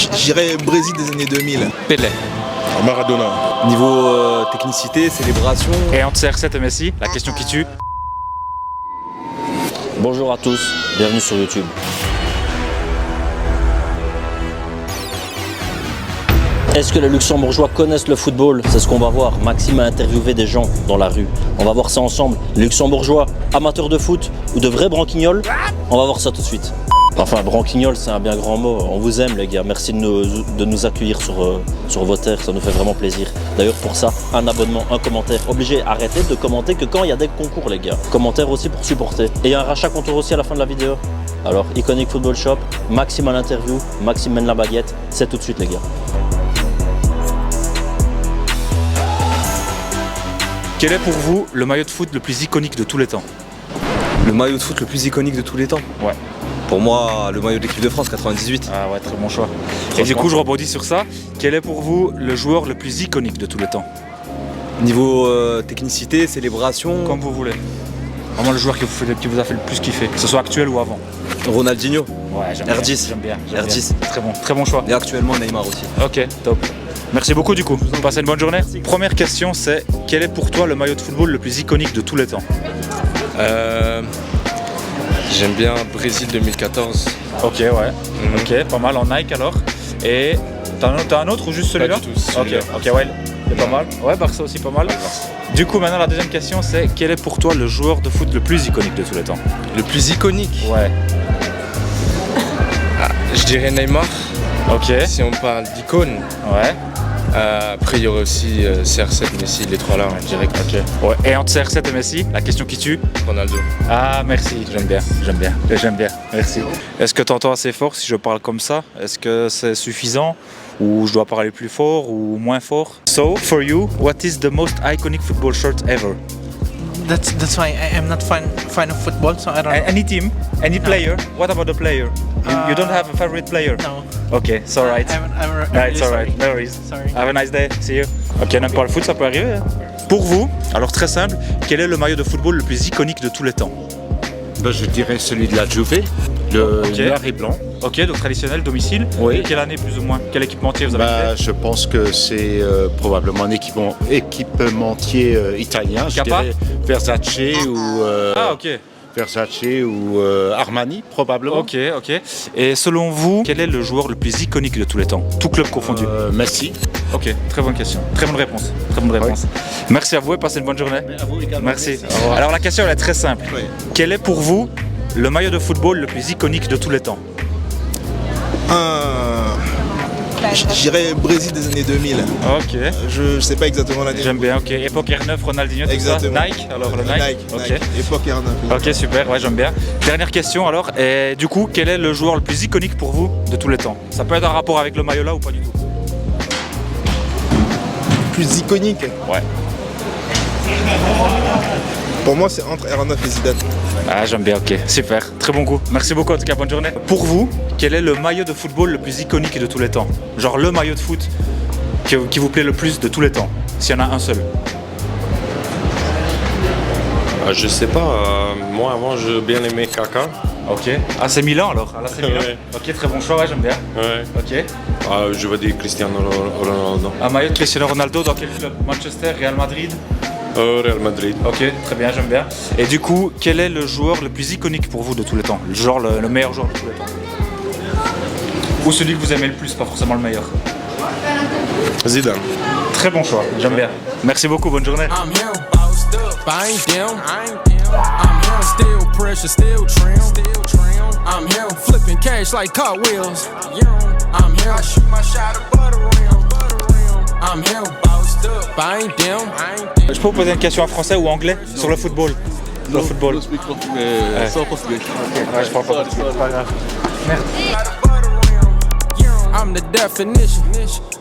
J'irais Brésil des années 2000. Pelé. Maradona. Niveau technicité, célébration. Et entre CR7 et Messi, la question qui tue. Bonjour à tous, bienvenue sur YouTube. Est-ce que les Luxembourgeois connaissent le football? C'est ce qu'on va voir. Maxime a interviewé des gens dans la rue. On va voir ça ensemble. Les Luxembourgeois, amateurs de foot ou de vrais branquignoles? On va voir ça tout de suite. Enfin, branquignol, c'est un bien grand mot. On vous aime les gars, merci de nous accueillir sur vos terres, ça nous fait vraiment plaisir. D'ailleurs pour ça, un abonnement, un commentaire. Obligé, arrêtez de commenter que quand il y a des concours les gars. Commentaire aussi pour supporter. Et un rachat contour aussi à la fin de la vidéo. Alors, Iconic Football Shop, Maxime à l'interview, Maxime mène la baguette, c'est tout de suite les gars. Quel est pour vous le maillot de foot le plus iconique de tous les temps? Le maillot de foot le plus iconique de tous les temps. Ouais. Pour moi, le maillot de l'équipe de France 98. Ah ouais, très bon choix. Et du coup, je rebondis sur ça. Quel est pour vous le joueur le plus iconique de tous les temps? Niveau technicité, célébration. Comme vous voulez. Vraiment le joueur qui vous a fait le plus kiffer, que ce soit actuel ou avant. Ronaldinho. Ouais, j'aime R10. bien. R10. Très bon choix. Et actuellement Neymar aussi. Ok, top. Merci beaucoup du coup. Passez une bonne journée. Première question, c'est quel est pour toi le maillot de football le plus iconique de tous les temps? J'aime bien Brésil 2014. Ok, ouais. Ok, pas mal en Nike alors. Et t'as un autre ou juste celui-là? Pas du tout, celui-là. Ok, ouais, c'est pas mal. Ouais, Barça aussi pas mal. Du coup, maintenant la deuxième question, c'est quel est pour toi le joueur de foot le plus iconique de tous les temps? Le plus iconique? Ouais. Je dirais Neymar. Ok. Si on parle d'icône. Ouais. Après, il y aurait aussi CR7, Messi, les trois là, en direct. Ok. Ouais. Et entre CR7 et Messi, la question qui tue? Ronaldo. Ah, merci. J'aime bien. Merci. Est-ce que tu entends assez fort si je parle comme ça? Est-ce que c'est suffisant? Ou je dois parler plus fort ou moins fort? So, for you, what is the most iconic football shirt ever? That's why I am not fan of football, so I don't know. Any team? Any player? What about the player? You don't have a favorite player? No. Ok, it's alright. It's alright, no worries. Sorry. Have a nice day, see you. Ok, n'aime pas le foot, ça peut arriver. Hein. Pour vous, alors très simple, quel est le maillot de football le plus iconique de tous les temps? Je dirais celui de la Juve, le noir et blanc. Ok, donc traditionnel, domicile. Oui. Quelle année plus ou moins? Quel équipementier vous avez fait? Je pense que c'est probablement un équipementier italien. Kappa? Je dirais Versace ou, Ah ok. Versace ou Armani probablement. Ok. Et selon vous, quel est le joueur le plus iconique de tous les temps? Tout club confondu. Messi. Ok, très bonne question. Très bonne réponse. Merci à vous et passez une bonne journée. À vous également. Merci. Alors la question elle est très simple. Oui. Quel est pour vous le maillot de football le plus iconique de tous les temps? J'irais Brésil des années 2000. Ok. Je sais pas exactement l'année. J'aime bien, ok. Époque R9, Ronaldinho, tout Exactement. ça. Nike, alors le Nike. Nike. Époque R9. Ok, super, ouais, j'aime bien. Dernière question alors, et du coup, quel est le joueur le plus iconique pour vous de tous les temps? Ça peut être un rapport avec le maillot là ou pas du tout? Plus iconique. Ouais. Pour moi, c'est entre R9 et Zidane. Ah, j'aime bien, ok, super. Très bon goût. Merci beaucoup en tout cas, bonne journée. Pour vous, quel est le maillot de football le plus iconique de tous les temps? Genre le maillot de foot qui vous plaît le plus de tous les temps, s'il y en a un seul. Je sais pas, moi avant j'ai bien aimé Kaka. Ok. Ah, c'est Milan alors? Ah là, c'est Milan. Ouais. Ok, très bon choix, ouais, j'aime bien. Ouais. Ok. Je vais dire Cristiano Ronaldo. Un maillot de Cristiano Ronaldo dans quel club? Manchester, Real Madrid? Real Madrid. Ok, très bien, j'aime bien. Et du coup, quel est le joueur le plus iconique pour vous de tous les temps? Genre le meilleur joueur de tous les temps? Ou celui que vous aimez le plus, pas forcément le meilleur? Zidane. Très bon choix, j'aime bien. Merci beaucoup, bonne journée. I'm here, bossed up, I ain't them. I'm here, still pressure, still trim. I'm here, flipping cash like cartwheels. I'm here, I shoot my shot at butter rim. I'm here, bossed up, I ain't them. Je peux vous poser une question en français ou anglais sur le football? Le football. Ouais, je parle pas portugais, c'est pas grave. Merde. I'm the definition.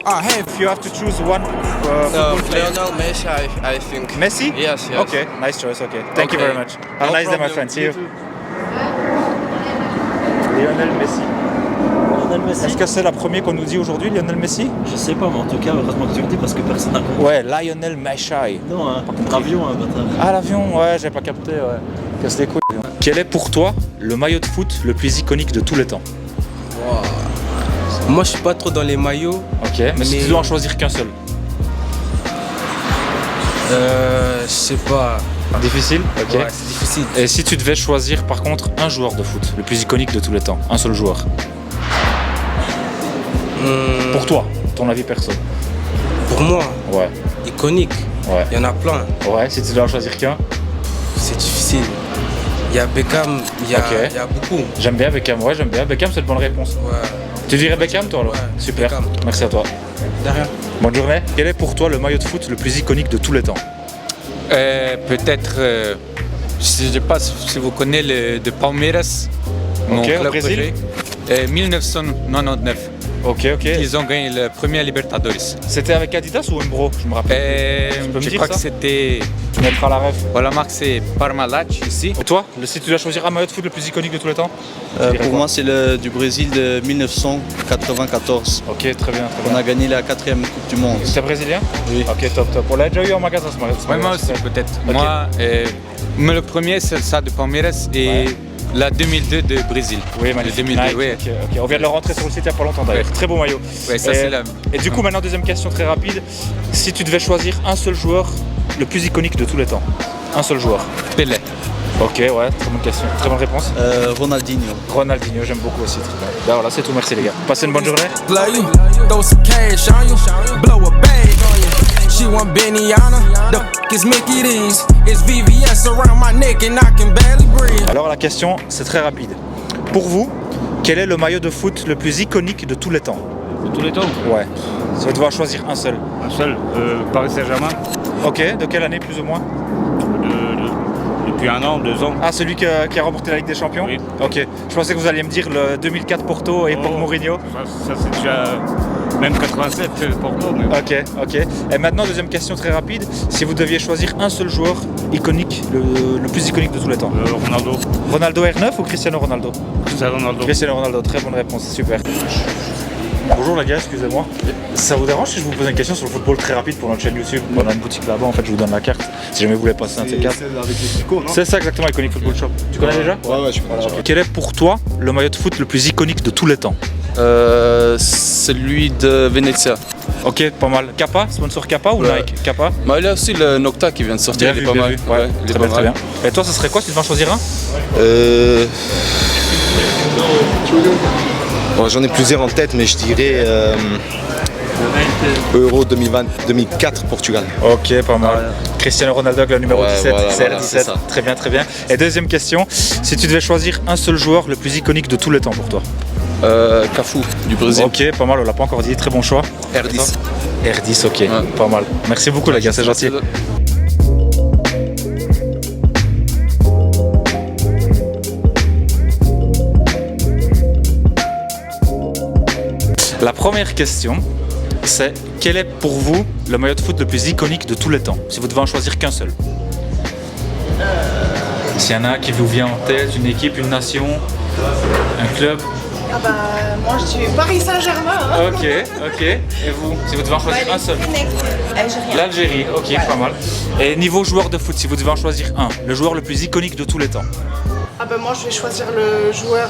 I have. If you have to choose one football player. Lionel Messi, I think. Messi? Yes. Okay, nice choice, okay. Thank you very much. Have a nice day, my friend. See you. Lionel Messi. Lionel Messi? Est-ce que c'est la première qu'on nous dit aujourd'hui, Lionel Messi? Je sais pas, mais en tout cas, heureusement que tu le dis parce que personne n'a compris. Ouais, Lionel Messi. Non, hein, l'avion, hein, bâtard. Ah, l'avion, ouais, j'ai pas capté, ouais. Casse les couilles. Quel est pour toi le maillot de foot le plus iconique de tous les temps? Moi, je suis pas trop dans les maillots. Ok, mais si tu dois en choisir qu'un seul. Je sais pas. Difficile. Ok. Ouais, c'est difficile. Et si tu devais choisir par contre un joueur de foot, le plus iconique de tous les temps, un seul joueur. Pour toi, ton avis perso. Pour moi, Ouais. iconique. Ouais. Il y en a plein. Ouais, si tu dois en choisir qu'un. C'est difficile. Il y a Beckham, il y a beaucoup. J'aime bien Beckham, ouais, j'aime bien. Beckham, c'est une bonne réponse. Ouais. Tu dirais Beckham, toi, alors? Ouais, Super, Beckham. merci à toi. De rien. Bonne journée. Quel est pour toi le maillot de foot le plus iconique de tous les temps? Peut-être, je ne sais pas si vous connaissez le de Palmeiras, mon Ok, au club Brésil. préféré. 1999, Ok, ok. ils ont gagné le premier Libertadores. C'était avec Adidas ou Umbro? Je me rappelle. Tu peux me Je dire crois ça? que c'était. Tu mettras la ref. La marque c'est Parmalat ici. Et toi, si tu dois choisir un maillot de foot le plus iconique de tous les temps? Pour moi, c'est le du Brésil de 1994. Ok, très bien, très bien. On a gagné la 4e Coupe du Monde. C'est brésilien? Oui. Ok, top, top. On l'a déjà eu en magasin ce maillot. Ouais, moi aussi peut-être. Ok. Moi, mais le premier c'est ça de Palmeiras et la 2002 de Brésil. Oui, le magnifique. 2002, Nike, ouais. ok, ok. On vient de le rentrer sur le site il n'y a pas longtemps d'ailleurs. Ouais. Très beau maillot. Ouais, ça Et- c'est la. Et du coup, maintenant, deuxième question très rapide. Si tu devais choisir un seul joueur le plus iconique de tous les temps, un seul joueur. Pelé. Ok, ouais, très bonne question, très bonne réponse. Ronaldinho. Ronaldinho, j'aime beaucoup aussi. Très bien. Ben voilà, c'est tout, merci les gars. Passez une bonne journée. Love you, throw some cash on you, blow a bag on you. She want Benihana, the f is Mickey D's. It's VVS around my neck and I can barely breathe. Alors la question, c'est très rapide. Pour vous, quel est le maillot de foot le plus iconique de tous les temps? De tous les temps? Ouais. Si vous devez en choisir un seul. Un seul, Paris Saint-Germain. Ok, de quelle année plus ou moins? Depuis 1 an, 2 ans. Ah, celui qui a remporté la Ligue des Champions? Oui. Ok, je pensais que vous alliez me dire le 2004 Porto et époque Mourinho. Ça c'est déjà même 87 Porto. Mais... Ok, ok. Et maintenant, deuxième question très rapide. Si vous deviez choisir un seul joueur iconique, le plus iconique de tous les temps. Ronaldo. Ronaldo R9 ou Cristiano Ronaldo? Cristiano Ronaldo. Cristiano Ronaldo, très bonne réponse, super. Bonjour les gars, excusez-moi. Ça vous dérange si je vous pose une question sur le football très rapide pour notre chaîne YouTube? On a une boutique là-bas, en fait je vous donne la carte. Si jamais vous voulez passer un de ces quatre. C'est celle avec les tricots, non? C'est ça exactement, Iconic Football Shop. Tu connais déjà? Ouais, je connais. Quel est pour toi le maillot de foot le plus iconique de tous les temps? Celui de Venezia. Ok, pas mal. Kappa, sponsor Kappa ou Nike? Kappa? Bah, il y a aussi le Nocta qui vient de sortir, il est pas mal. Ouais, il est très pas bien, très mal. bien. Et toi, ça serait quoi si tu devais en choisir un? Bon, j'en ai plusieurs en tête, mais je dirais Euro 2004 Portugal. Ok, pas mal. Cristiano Ronaldo avec le numéro 17, voilà, CR17. c'est ça. Très bien, très bien. Et deuxième question, si tu devais choisir un seul joueur le plus iconique de tous les temps pour toi? Cafu du Brésil. Ok, pas mal, on l'a pas encore dit, très bon choix. R10. R10, ok, pas mal. Merci beaucoup les gars, c'est gentil. La première question, c'est quel est pour vous le maillot de foot le plus iconique de tous les temps, si vous devez en choisir qu'un seul? S'il y en a un qui vous vient en tête, une équipe, une nation, un club? Ah bah moi je suis Paris Saint-Germain. Hein. Ok, ok. Et vous, si vous devez en choisir un seul? L'Algérie, ok, pas mal. Et niveau joueur de foot, si vous devez en choisir un, le joueur le plus iconique de tous les temps? Ah bah moi je vais choisir le joueur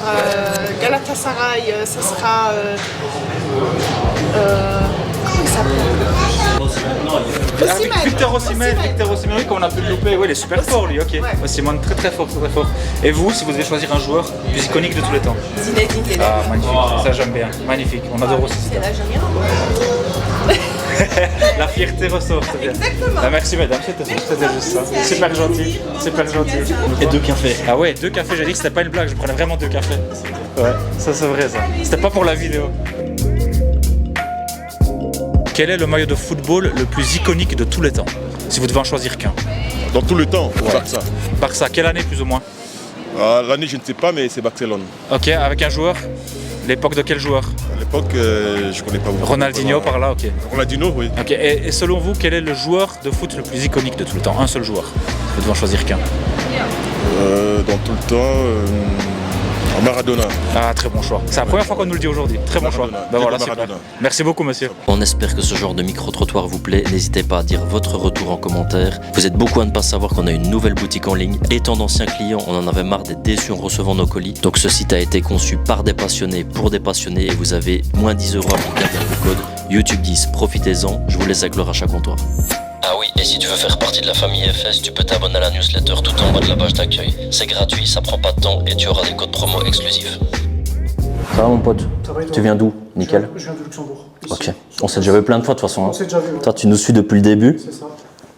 Galatasaray, ça sera... comment il s'appelle? Victor Osimhen, oui, qu'on a pu le louper, oui, il est super fort lui, ok. Osimhen, très très fort, très très fort. Et vous, si vous devez choisir un joueur le plus iconique de tous les temps? Zinedine Zidane. Ah, magnifique, ça j'aime bien, magnifique, on adore aussi C'est l'Algérien. La fierté ressort, c'est bien. Exactement. Ah, merci mesdames, c'était juste ça. Super gentil, super gentil. Et 2 cafés. Ah ouais, 2 cafés, j'ai dit que c'était pas une blague, je prenais vraiment 2 cafés. Ouais, ça c'est vrai ça. C'était pas pour la vidéo. Quel est le maillot de football le plus iconique de tous les temps? Si vous devez en choisir qu'un. Dans tout le temps, Barça. Barça, quelle année plus ou moins? L'année je ne sais pas, mais c'est Barcelone. Ok, avec un joueur? L'époque de quel joueur? À l'époque, je connais pas beaucoup. Ronaldinho par là, ok. Ronaldinho, oui. Ok, et selon vous, quel est le joueur de foot le plus iconique de tout le temps? Un seul joueur. Vous devez en choisir qu'un. Dans tout le temps, Maradona. Ah, très bon choix. C'est la première fois qu'on nous le dit aujourd'hui. Très bon choix. Ben voilà, super. Merci beaucoup, monsieur. On espère que ce genre de micro-trottoir vous plaît. N'hésitez pas à dire votre retour en commentaire. Vous êtes beaucoup à ne pas savoir qu'on a une nouvelle boutique en ligne. Étant d'anciens clients, on en avait marre d'être déçus en recevant nos colis. Donc ce site a été conçu par des passionnés pour des passionnés et vous avez moins 10 € applicables avec le code YouTube 10. Profitez-en, je vous laisse avec le rachat comptoir. Ah oui, et si tu veux faire partie de la famille FS, tu peux t'abonner à la newsletter tout en bas de la page d'accueil. C'est gratuit, ça prend pas de temps et tu auras des codes promo exclusifs. Ça va mon pote? Ça va et toi? Tu viens d'où? Nickel. Je viens de Luxembourg. Ici. Ok. On s'est déjà vu plein de fois de toute façon. On s'est déjà vu. Ouais. Toi, tu nous suis depuis le début. C'est ça.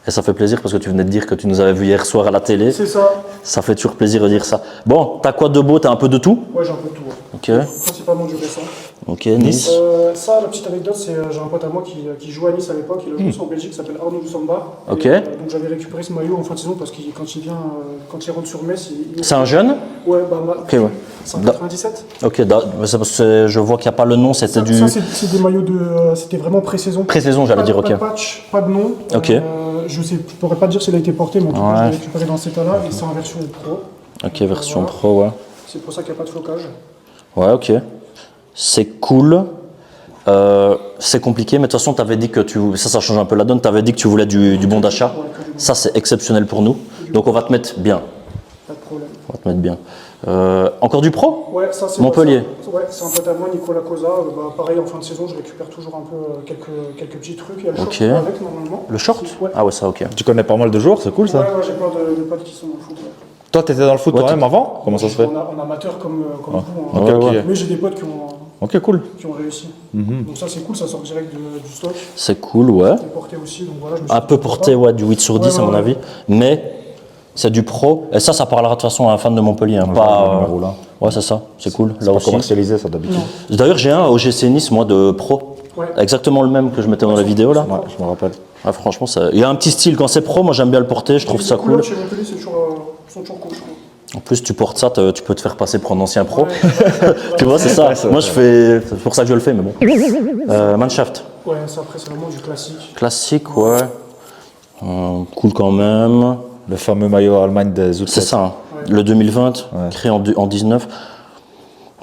Et ça fait plaisir parce que tu venais de dire que tu nous avais vu hier soir à la télé. C'est ça. Ça fait toujours plaisir de dire ça. Bon, t'as quoi de beau? T'as un peu de tout? Ouais, j'ai un peu de tout. Ouais. Ok. Principalement du récent. Ok, Nice. Ça, la petite anecdote, c'est j'ai un pote à moi qui jouait à Nice à l'époque. Il a joué aussi en Belgique, qui s'appelle Arnaud Samba. Ok. Donc j'avais récupéré ce maillot en fin de saison parce que quand il rentre sur Metz, C'est un jeune? Ouais, Ok, ouais. C'est en 97. Ok, c'est parce que je vois qu'il n'y a pas le nom, c'était du. Ça, c'est des maillots de. C'était vraiment pré-saison. Pré-saison, j'allais dire, ok. Pas de patch, pas de nom. Ok. Je pourrais pas te dire s'il a été porté, mais en tout cas, je l'ai récupéré dans cet état-là et c'est en version pro. Ok, version pro, ouais. C'est pour ça qu'il n'y a pas de flocage. Ouais, ok. C'est cool. C'est compliqué, mais de toute façon, tu avais dit que ça change un peu la donne. Tu avais dit que tu voulais du bon d'achat. Ça, c'est exceptionnel pour nous. Donc, on va te mettre bien. Pas de problème. On va te mettre bien. Encore du pro? Ouais, ça c'est Montpellier. Ouais, c'est un pote à moi, Nicolas Cosa. Pareil, en fin de saison, je récupère toujours un peu quelques petits trucs. Il y a le short avec normalement. Le short? Ouais. Ah ouais, ça, ok. Tu connais pas mal de joueurs, c'est cool ça? Ouais, j'ai plein de potes qui sont dans le foot. Ouais. Toi, t'étais dans le foot toi-même avant? Comment ça se fait? En amateur comme vous. Hein. Okay. Mais j'ai des potes qui ont. Ok, cool. Qui ont réussi. Donc ça c'est cool, ça sort direct du stock. C'est cool, ouais. C'est porté aussi, donc voilà. Un peu porté, ouais, du 8 sur 10 à mon avis. Mais c'est du pro. Et ça parlera de toute façon à un fan de Montpellier. Hein, pas. Ouais, c'est ça, c'est cool. Là aussi. Commercialisé ça d'habitude. D'ailleurs, j'ai un au GC Nice, moi, de pro. Ouais. Exactement le même que je mettais dans la vidéo là. Ouais, je me rappelle. Ah, franchement, il y a un petit style. Quand c'est pro, moi j'aime bien le porter, je trouve ça cool. Chez Montpellier, c'est toujours cool, je trouve. En plus, tu portes ça, tu peux te faire passer pour un ancien pro. Tu vois, c'est ça. Moi, c'est pour ça que je le fais, mais bon. Mannschaft. Ouais, ça après, c'est vraiment du classique. Classique, ouais. Cool quand même. Le fameux maillot Allemagne des Zoutlet. C'est ça, hein. Le 2020, créé en 19.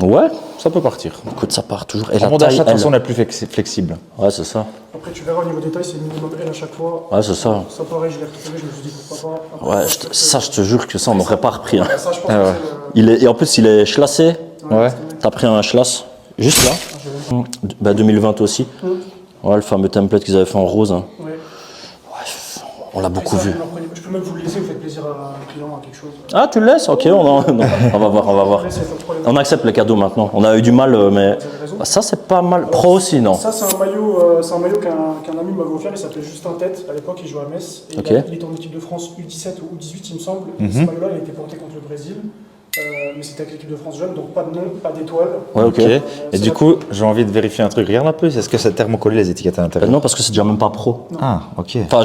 Ouais. Ça peut partir. Écoute, ça part toujours. Et la taille, de toute façon, on est plus flexible. Ouais, c'est ça. Après, tu verras au niveau des tailles, c'est minimum L à chaque fois. Ouais, c'est ça. Ça, pareil, je l'ai retrouvé, je me suis dit pourquoi pas. Après, ouais, ça, je te jure que ça, on n'aurait pas repris. Hein. Ouais, ça, je pense que et en plus, il est chlassé. Ouais. T'as pris un chlass juste là. 2020 aussi. Ouais, le fameux template qu'ils avaient fait en rose. Hein. Ouais. On l'a beaucoup vu. Je peux même vous le laisser, vous faites plaisir à un client, à quelque chose. Ah, tu le laisses? Ok, on va voir. On accepte les cadeaux maintenant. On a eu du mal, mais ça c'est pas mal. Pro aussi, non? Ça c'est un maillot qu'un ami m'avait offert. Il s'appelait Justin Tête. À l'époque, il jouait à Metz. Et il était en équipe de France U17 ou U18, il me semble. Et ce maillot-là, il a été porté contre le Brésil. Mais c'était avec l'équipe de France jeune, donc pas de nom, pas d'étoile. Ouais, ok. Et du coup, j'ai envie de vérifier un truc. Regarde un peu, est-ce que c'est thermocollé les étiquettes à l'intérieur? Non, parce que c'est déjà même pas pro. Non. Ah, ok. Enfin,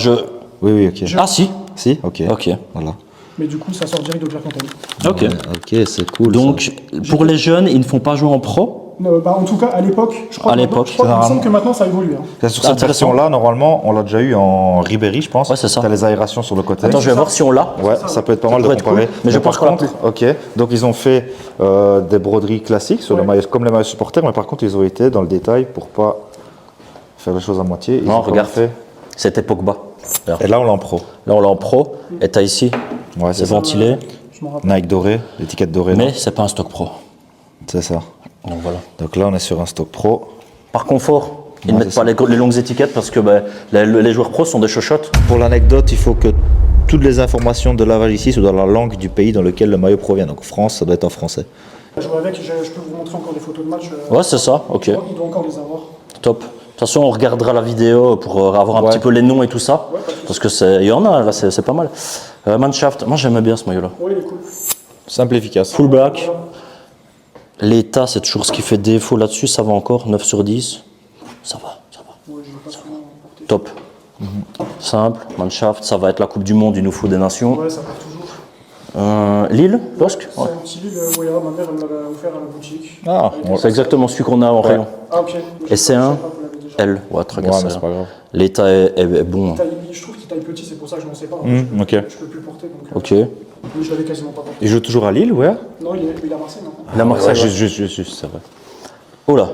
Oui, ok. Ah, si. Si, ok. Ok. Voilà. Mais du coup, ça sort direct de Clairefontaine. Ok. Ouais, ok, c'est cool. Donc, pour les jeunes, ils ne font pas jouer en pro? En tout cas, à l'époque, je crois qu'il me semble que maintenant ça évolue. Hein. Sur cette version-là, normalement, on l'a déjà eu en Ribéry, je pense. Ouais, c'est ça. T'as les aérations sur le côté. Attends, je vais voir si on l'a. Ouais, ça peut être pas mal de comparer. Cool. Mais je pense qu'on l'a plus. Ok, donc ils ont fait des broderies classiques sur le maillot, comme les maillots supporters, mais par contre, ils ont été dans le détail pour pas faire les choses à moitié. Non, regarde, c'était Pogba. Et là, on l'a en pro. Là, on l'a en pro. Et t'as ici, c'est ventilé. Nike doré, l'étiquette dorée. Mais c'est pas un stock pro. C'est ça. Donc voilà. Donc là, on est sur un stock pro. Par confort, ils ne mettent pas les longues étiquettes parce que les joueurs pros sont des chochottes. Pour l'anecdote, il faut que toutes les informations de lavage ici soient dans la langue du pays dans lequel le maillot provient. Donc France, ça doit être en français. Je vois avec, je peux vous montrer encore des photos de match. Ouais, c'est ça, ok. Il doit encore les avoir. Top. De toute façon, on regardera la vidéo pour avoir un petit peu les noms et tout ça. Ouais, parce que il y en a, là, c'est pas mal. Mannschaft, moi j'aimais bien ce maillot-là. Oui, il est cool. Simple, efficace. Full black. L'état, c'est toujours ce qui fait défaut là-dessus, ça va encore, 9 sur 10. Ça va. Ouais, je vais pas souvent porter. Top. Simple, Mannschaft, ça va être la Coupe du Monde, il nous faut des nations. Ouais, ça part toujours. Lille, Bosque. C'est un petit Lille, ma mère elle me l'avait offert à la boutique. Ah, c'est exactement celui qu'on a en rayon. Ah, ok. Et c'est un L, ouais, très bien. Ouais, mais c'est pas grave. L'état est bon. Je trouve qu'il taille petit, c'est pour ça que je n'en sais pas. Ok. Je peux plus le porter. Donc, ok. Mais je l'avais quasiment pas porté. Il joue toujours à Lille, ouais. Non, il est à Marseille, non? Il a Marseille. Ouais, juste, c'est vrai. Oh là.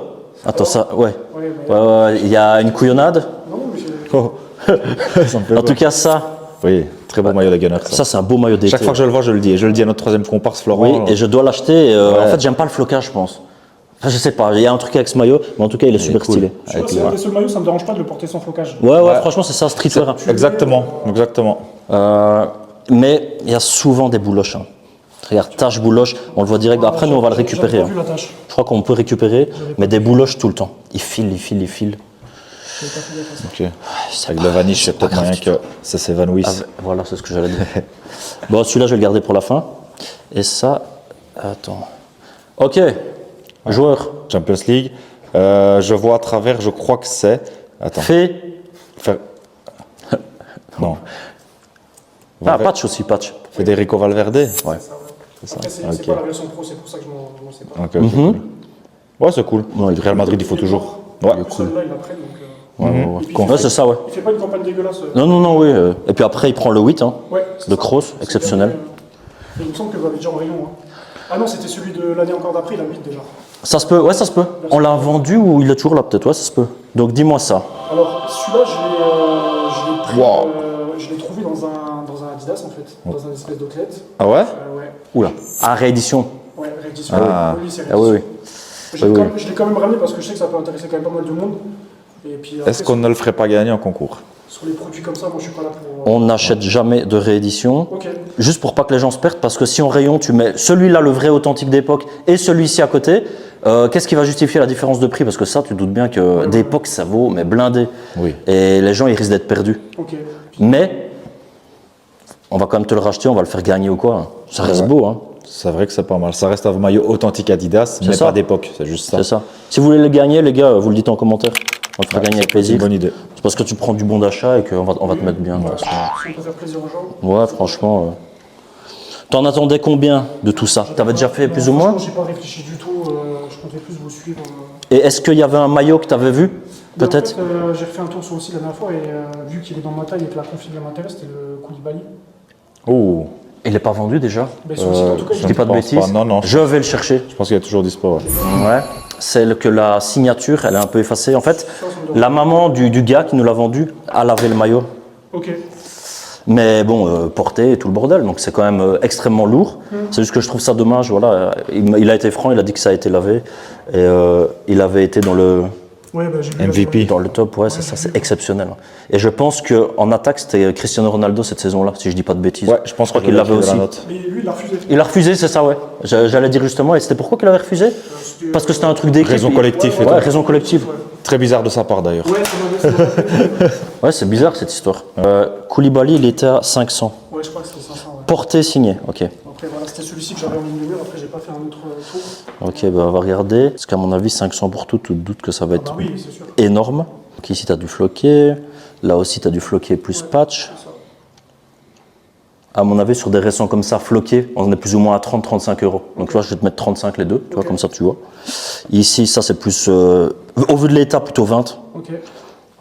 Attends, ça, ouais. Ouais, il y a une couillonnade. Non, mais Oh. Ça me fait En peur. tout cas, ça. Oui, très beau maillot des Gunners. Ça, c'est un beau maillot d'été. Chaque fois que je le vois, je le dis. Et je le dis à notre troisième comparse, Florent. Oui, et je dois l'acheter. Ouais. En fait, j'aime pas le flocage, je pense. Enfin, je sais pas, il y a un truc avec ce maillot, mais en tout cas, il est super cool. stylé. tu vois, c'est un des seuls maillots, ça me dérange pas de le porter sans flocage. Ouais, franchement, c'est ça, streetwear. Exactement. Mais il y a souvent des bouloches. Hein. Regarde, tache bouloche, on le voit direct. Après, nous, on va le récupérer. J'avais pas vu la tâche. Je crois qu'on peut récupérer, mais des bouloches tout le temps. Il file. J'avais pas fait gaffe à ça. Ok. Avec le vanish, c'est peut-être moyen que ça s'évanouisse. Voilà, c'est ce que j'allais dire. Bon, celui-là, je vais le garder pour la fin. Et ça, attends. Ok, joueur. Champions League. Je vois à travers, je crois que c'est. Attends. Non. Ah, Patch aussi, Patch. Federico Valverde. Ouais. C'est ça. Après, c'est pas la version pro, c'est pour ça que je m'en sais pas. Ok, ok, cool. Ouais, c'est cool. Non, Real Madrid, il faut toujours. Ouais, cool. Celui-là, il apprenne, donc. Ouais, c'est ça, ouais. Il fait pas une campagne dégueulasse. Non, oui. Et puis après, il prend le 8, hein, Ouais, de Kroos, exceptionnel. Il me semble que vous avez déjà en rayon. Hein. Ah non, c'était celui de l'année encore d'après, il a 8 déjà. Ça se peut, ouais, ça se peut. On l'a vendu ou il est toujours là, peut-être, ouais, ça se peut. Donc dis-moi ça. Alors, celui-là, je l'ai pris, je l'ai trouvé dans un Adidas, en fait, dans un espèce d'outlet. Ah ouais Ouais. Oula. Ah, réédition. Ouais, réédition. Ah, oui, c'est ah réédition. oui. Je l'ai quand même ramené parce que je sais que ça peut intéresser quand même pas mal de monde. Et puis, après, Est-ce qu'on ne le ferait pas gagner en concours? Sur les produits comme ça, moi je suis pas là pour. On n'achète jamais de réédition, juste pour pas que les gens se perdent, parce que si en rayon tu mets celui-là, le vrai authentique d'époque, et celui-ci à côté, qu'est-ce qui va justifier la différence de prix? Parce que ça, tu te doutes bien que d'époque, ça vaut, mais blindé. Oui. Et les gens, ils risquent d'être perdus. Mais, on va quand même te le racheter, on va le faire gagner ou quoi. Ça reste beau, hein. C'est vrai que c'est pas mal. Ça reste un maillot authentique Adidas, mais pas d'époque. C'est juste ça. C'est ça. Si vous voulez le gagner, les gars, vous le dites en commentaire. On le fera gagner avec plaisir. C'est une bonne idée. C'est parce que tu prends du bon d'achat et qu'on va, on va te mettre bien. Si on peut faire plaisir aux gens. Ouais, franchement. T'en attendais combien de tout ça? T'avais déjà fait plus ou moins? J'ai pas réfléchi du tout, je comptais plus vous suivre. Et est-ce qu'il y avait un maillot que t'avais vu? Peut-être? En fait, j'ai refait un tour sur le site la dernière fois et vu qu'il est dans ma taille et que la config m'intéresse, c'était le Koulibaly. Oh, il n'est pas vendu déjà? Sur le site, en tout cas, je dis pas de bêtises. Non. Je vais le chercher. Je pense qu'il est toujours dispo. Ouais. C'est que la signature, elle est un peu effacée. En fait, la maman du gars qui nous l'a vendu a lavé le maillot. Ok. Mais bon, porté et tout le bordel, donc c'est quand même extrêmement lourd. C'est juste que je trouve ça dommage. Voilà, il a été franc, il a dit que ça a été lavé et il avait été dans le MVP, dans le top. Ouais, c'est ça, c'est exceptionnel. Et je pense que en attaque, c'était Cristiano Ronaldo cette saison-là, si je dis pas de bêtises. Ouais, je pense qu'il l'avait aussi. Mais lui, il a refusé. Il a refusé, c'est ça, ouais. J'allais dire justement, et c'était pourquoi qu'il avait refusé? Parce que c'était un truc d'équipe. Raison collective. Ouais, raison collective. Très bizarre de sa part d'ailleurs. Ouais, c'est bizarre cette histoire. Koulibaly, il était à 500. Ouais, je crois que c'était 500. Ouais. Porté, signé, ok. Après, voilà, c'était celui-ci que j'avais en ligne de mire. Après, j'ai pas fait un autre tour. Ok, bah on va regarder. Parce qu'à mon avis, 500 pour tout, tu te doutes que ça va être oui, c'est sûr. énorme. Donc ici, tu as du floqué. Là aussi, tu as du floqué plus patch. À mon avis, sur des récents comme ça, floqués, on est plus ou moins à 30-35 euros. Donc tu vois, je vais te mettre 35 les deux, tu vois, comme ça tu vois. Ici, ça c'est plus, au vu de l'état, plutôt 20. Ok.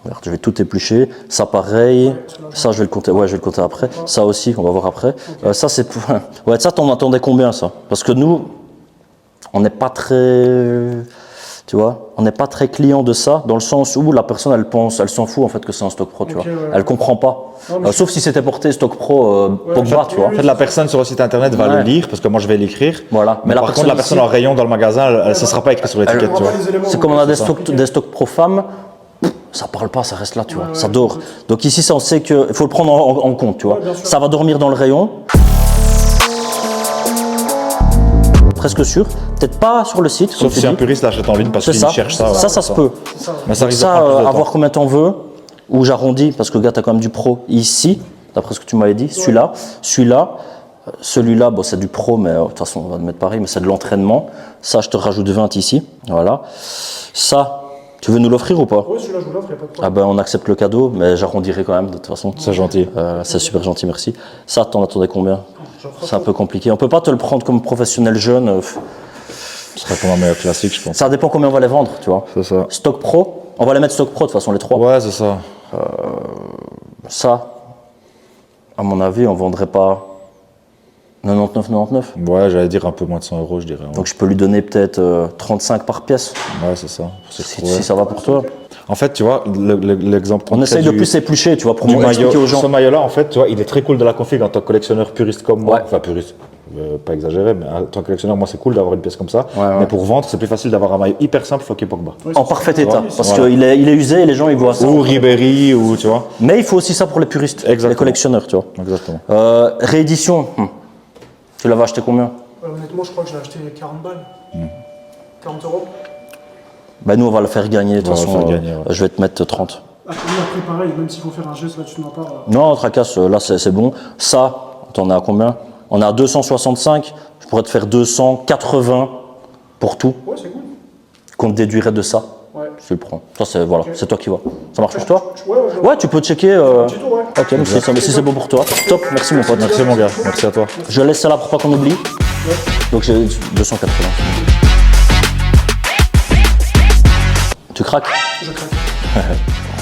Regarde, je vais tout éplucher. Ça pareil, ça je vais le compter, ouais, je vais le compter après. Ça aussi, on va voir après. Ça c'est, ouais, ça t'en attendais combien ça? Parce que nous, on n'est pas très, tu vois, on n'est pas très client de ça, dans le sens où la personne elle pense, elle s'en fout en fait que c'est un stock pro, tu vois. Elle comprend pas. Sauf si c'était porté stock pro Pogba, tu vois. En fait, la personne sur le site internet va le lire, parce que moi je vais l'écrire. Voilà. Mais par contre, la personne en rayon dans le magasin, ça ne sera pas écrit sur l'étiquette, tu vois. C'est comme on a des stocks pro femmes, ça parle pas, ça reste là, tu vois. Ça dort. Donc ici, ça on sait qu'il faut le prendre en compte, tu vois. Ça va dormir dans le rayon. Presque sûr, peut-être pas sur le site. Sauf si un puriste l'achète en ligne parce qu'il cherche ça. Ça se peut. Mais ça risque de à voir combien t'en veux, ou j'arrondis, parce que le gars, t'as quand même du pro ici, d'après ce que tu m'avais dit, celui-là, celui-là, bon, c'est du pro, mais de toute façon, on va le mettre pareil, mais c'est de l'entraînement. Ça, je te rajoute 20 ici, voilà. Ça, tu veux nous l'offrir ou pas? Oui, celui-là, je vous l'offre, il n'y a pas de problème. Ah ben, on accepte le cadeau, mais j'arrondirai quand même, de toute façon. C'est gentil. C'est super gentil, merci. Ça, t'en attendais combien? C'est un peu compliqué. On peut pas te le prendre comme professionnel jeune. Ce sera comme un meilleur classique, je pense. Ça dépend combien on va les vendre, tu vois. C'est ça. Stock pro, on va les mettre stock pro de toute façon, les trois. Ouais, c'est ça. Ça, à mon avis, on vendrait pas 99,99. Ouais, j'allais dire un peu moins de 100 €, je dirais. Ouais. Donc je peux lui donner peut-être 35 par pièce. Ouais, c'est ça. Si ça va pour toi. En fait, tu vois, l'exemple. On essaye de plus éplucher, tu vois, pour expliquer aux gens. Ce maillot-là, en fait, tu vois, il est très cool de la config en tant que collectionneur puriste comme moi. Enfin, puriste, pas exagéré, mais en tant que collectionneur, moi, c'est cool d'avoir une pièce comme ça. Mais pour vendre, c'est plus facile d'avoir un maillot hyper simple, Foké Pogba. En parfait état, parce qu'il est usé et les gens ils voient ça. Ou Ribéry, ou tu vois. Mais il faut aussi ça pour les puristes, les collectionneurs, tu vois. Exactement. Réédition, tu l'avais acheté combien? Honnêtement, je crois que je l'ai acheté 40 balles. 40 €. Bah nous on va le faire gagner, de toute façon, je vais te mettre 30. Après pareil, même s'il faut faire un geste, là tu n'en parles. Non, tracasse, là c'est bon. Ça, t'en as à combien? On est à 265, je pourrais te faire 280 pour tout. Ouais, c'est cool. Qu'on te déduirait de ça. Ouais. Tu le prends. Ça c'est voilà, c'est toi qui vois. Ça marche pour toi? Ouais, tu peux checker. Ok, si c'est bon pour toi. Top, merci mon pote. Merci mon gars, merci à toi. Je laisse ça là pour pas qu'on oublie. Donc j'ai 280. Tu craques? Je craque.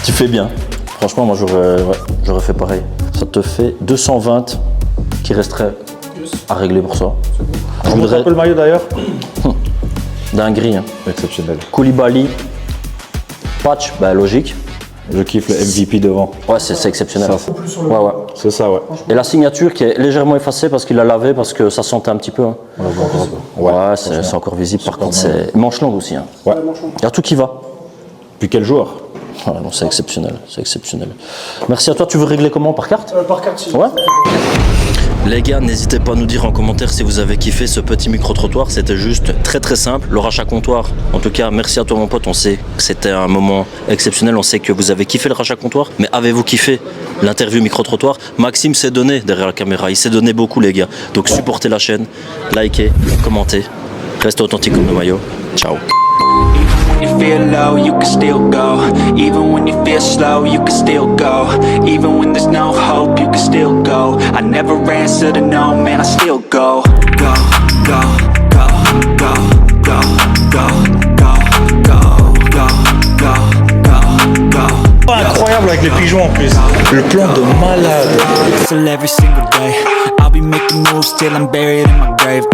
Tu fais bien. Franchement, moi j'aurais fait pareil. Ça te fait 220 qui resterait à régler pour ça. Je voudrais un peu le maillot d'ailleurs. Dinguerie. Hein. Exceptionnel. Koulibaly, patch, bah logique. Je kiffe le MVP devant. Ouais, c'est exceptionnel. Ça, ouais. C'est ça, ouais. Et la signature qui est légèrement effacée parce qu'il l'a lavé, parce que ça sentait un petit peu. Hein. Ouais, c'est encore visible. Par contre, c'est manche longue aussi. Hein. Ouais. Il y a tout qui va. Puis quel joueur? Ouais, bon, c'est exceptionnel, c'est exceptionnel. Merci à toi. Tu veux régler comment? Par carte? Par carte, si. Ouais. Les gars, n'hésitez pas à nous dire en commentaire si vous avez kiffé ce petit micro-trottoir. C'était juste très simple. Le rachat comptoir, en tout cas, merci à toi mon pote. On sait que c'était un moment exceptionnel. On sait que vous avez kiffé le rachat comptoir. Mais avez-vous kiffé l'interview micro-trottoir? Maxime s'est donné derrière la caméra. Il s'est donné beaucoup, les gars. Donc supportez la chaîne, likez, commentez. Restez authentique comme le maillot. Ciao. When you feel low, you can still go. Even when you feel slow, you can still go. Even when there's no hope, you can still go. I never answer to no, man, I still go. Go, go, go, go, go, go, go, go, go, go, go, go. Incroyable avec les pigeons en plus. Le plan de malade. Every single day, I'll be making moves till I'm buried in my grave.